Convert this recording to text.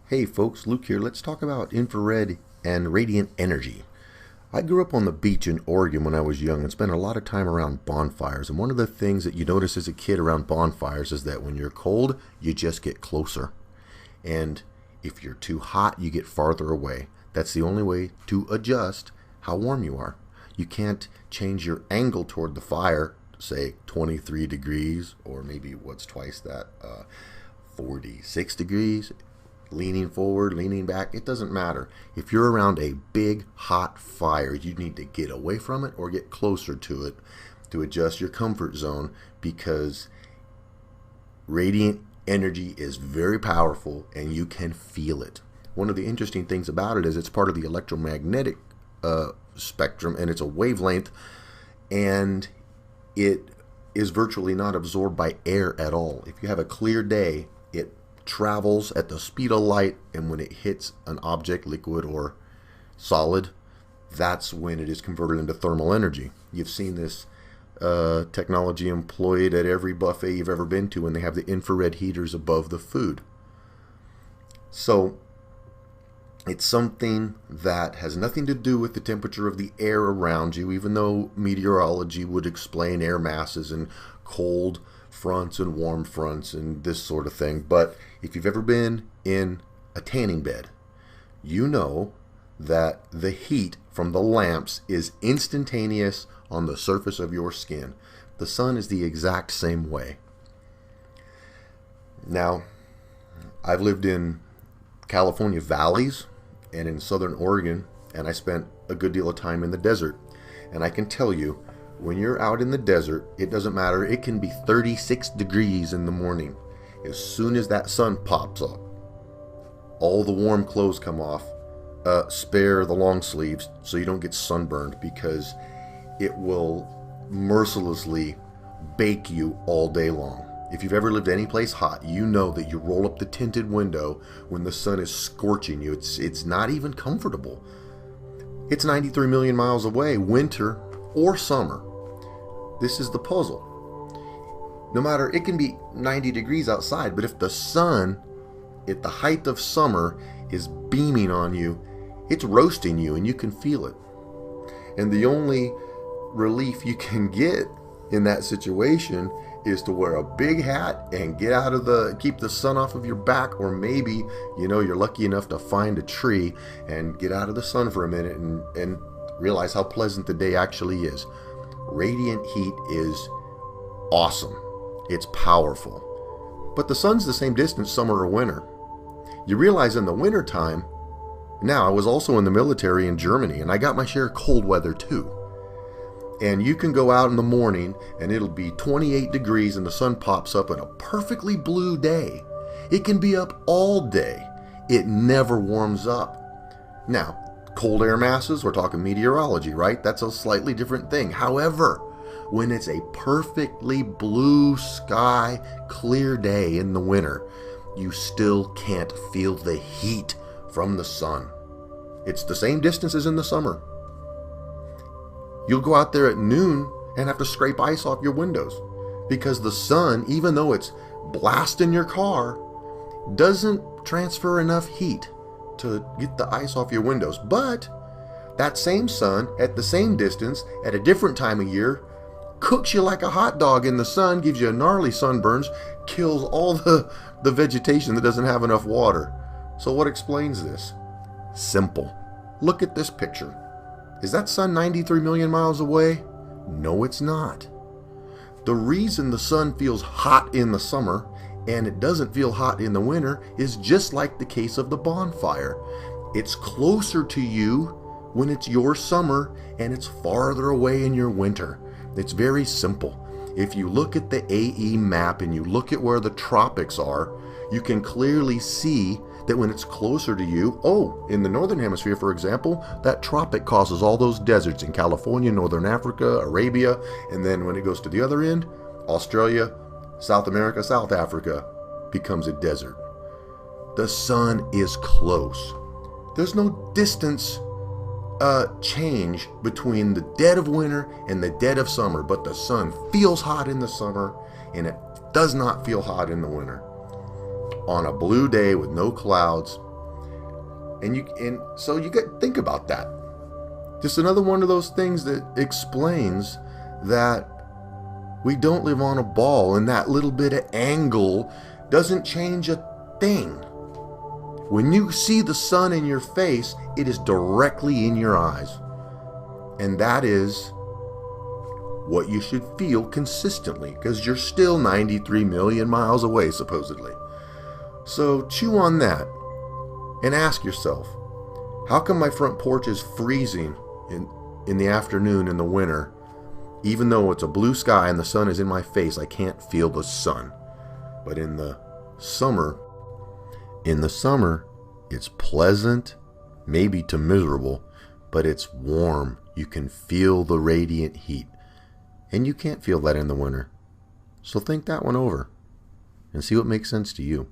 Hey folks, Luke here. Let's talk about infrared and radiant energy. I grew up on the beach in Oregon when I was young and spent a lot of time around bonfires. And one of the things that you notice as a kid around bonfires is that when you're cold, you just get closer. And if you're too hot, you get farther away. That's the only way to adjust how warm you are. You can't change your angle toward the fire, say 23 degrees, or maybe what's twice that, 46 degrees. Leaning forward, leaning back, it doesn't matter. If you're around a big hot fire, you need to get away from it or get closer to it to adjust your comfort zone, because radiant energy is very powerful and you can feel it. One of the interesting things about it is it's part of the electromagnetic spectrum, and it's a wavelength, and it is virtually not absorbed by air at all. If you have a clear day, it travels at the speed of light, and when it hits an object, liquid or solid, that's when it is converted into thermal energy. You've seen this technology employed at every buffet you've ever been to when they have the infrared heaters above the food. So it's something that has nothing to do with the temperature of the air around you, even though meteorology would explain air masses and cold fronts and warm fronts and this sort of thing. But if you've ever been in a tanning bed, you know that the heat from the lamps is instantaneous on the surface of your skin. The sun is the exact same way. Now, I've lived in California valleys and in southern Oregon, and I spent a good deal of time in the desert. And I can tell you, when you're out in the desert, it doesn't matter. It can be 36 degrees in the morning. As soon as that sun pops up, all the warm clothes come off. Spare the long sleeves so you don't get sunburned, because it will mercilessly bake you all day long. If you've ever lived any place hot, you know that you roll up the tinted window when the sun is scorching you. It's not even comfortable. It's 93 million miles away, winter or summer. This is the puzzle. No matter, it can be 90 degrees outside, but if the sun at the height of summer is beaming on you, it's roasting you and you can feel it. And the only relief you can get in that situation is to wear a big hat and keep the sun off of your back, or maybe, you're lucky enough to find a tree and get out of the sun for a minute and realize how pleasant the day actually is. Radiant heat is awesome. It's powerful. But the sun's the same distance summer or winter. You realize in the winter time, now I was also in the military in Germany, and I got my share of cold weather too. And you can go out in the morning and it'll be 28 degrees and the sun pops up in a perfectly blue day. It can be up all day. It never warms up. Now, cold air masses, we're talking meteorology, right? That's a slightly different thing. However, when it's a perfectly blue sky, clear day in the winter, you still can't feel the heat from the sun. It's the same distance as in the summer. You'll go out there at noon and have to scrape ice off your windows, because the sun, even though it's blasting your car, doesn't transfer enough heat to get the ice off your windows. But that same sun, at the same distance, at a different time of year, cooks you like a hot dog in the sun, gives you gnarly sunburns, kills all the vegetation that doesn't have enough water. So what explains this? Simple. Look at this picture. Is that sun 93 million miles away? No, it's not. The reason the sun feels hot in the summer and it doesn't feel hot in the winter is just like the case of the bonfire. It's closer to you when it's your summer, and it's farther away in your winter. It's very simple. If you look at the AE map and you look at where the tropics are, you can clearly see that when it's closer to you, in the northern hemisphere, for example, that tropic causes all those deserts in California, northern Africa, Arabia, and then when it goes to the other end, Australia, South America, South Africa becomes a desert. The sun is close. There's no distance change between the dead of winter and the dead of summer, but the sun feels hot in the summer and it does not feel hot in the winter. On a blue day with no clouds, And so you got think about that. Just another one of those things that explains that we don't live on a ball, and that little bit of angle doesn't change a thing. When you see the sun in your face, it is directly in your eyes. And that is what you should feel consistently, because you're still 93 million miles away, supposedly. So chew on that and ask yourself, how come my front porch is freezing in the afternoon in the winter? Even though it's a blue sky and the sun is in my face, I can't feel the sun. But in the summer, it's pleasant, maybe to miserable, but it's warm. You can feel the radiant heat. And you can't feel that in the winter. So think that one over and see what makes sense to you.